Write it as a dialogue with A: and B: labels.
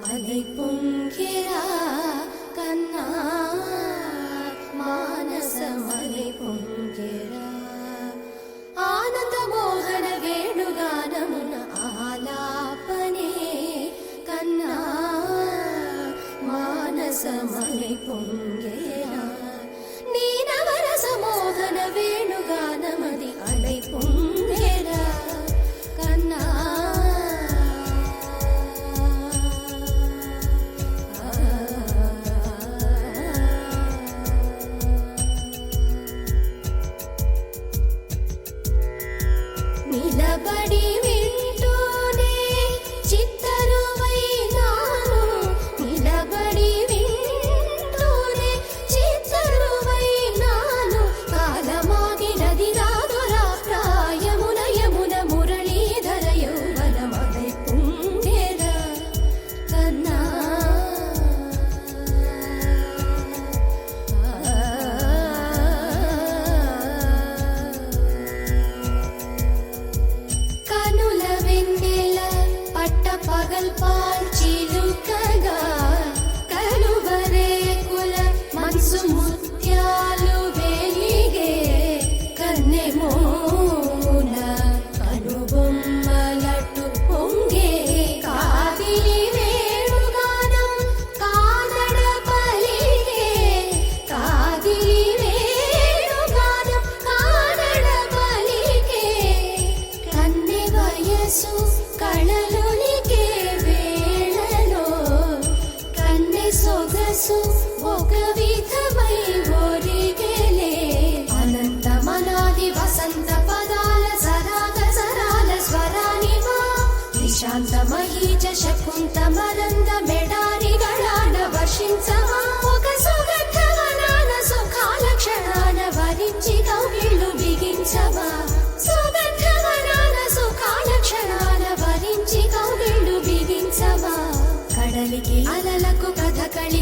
A: అలై పొంగెరా కన్నా మానసమలై పొంగెరా ఆనంద మోహన వేణుగానమున ఆలాపనే కన్నా మానసమలై పొంగెరా నీ నవరస మోహన వేణుగానమది అలై పొంగెరా కన్నా నిలబడి వింటూనే చిత్తరువైనాను నిలబడి వింటూనే చిత్తరువైనాను కాలమాగినది రాదురా ప్రాయమున యమున మురళీధర యౌవనమలై పొంగెరా కన్నా కనుల వెన్నెల పట్ట పగల్పాల్ చిలుకగా కలువరేకుల మనసు ముత్యాలు వెలిగే కన్నెమోన కనుబొమ్మలటు పొంగే కాదిలి వేణుగానం కాదడ పలిగే కాదిలి వేణుగానం కాదడ పలిగే కన్నె వయసు కళలునికే వేళలో కన్నె సొగసు ఒక విధమై ఒరిగెలే అనంతమనాది వసంత పదాల సరాగ సరాల స్వరానివా నిశాంత మహీజ శకుంత మరంద మెడారిగళాన వర్షించవా ఒక సుగంధవనాన సుఖాల క్షణాన వరించి కౌగిళ్ళు బిగించవా సుగంధవనాన సుఖాల క్షణాల వరించి కౌగిళ్ళు బిగించవా కడలికి అలలకు కథకళి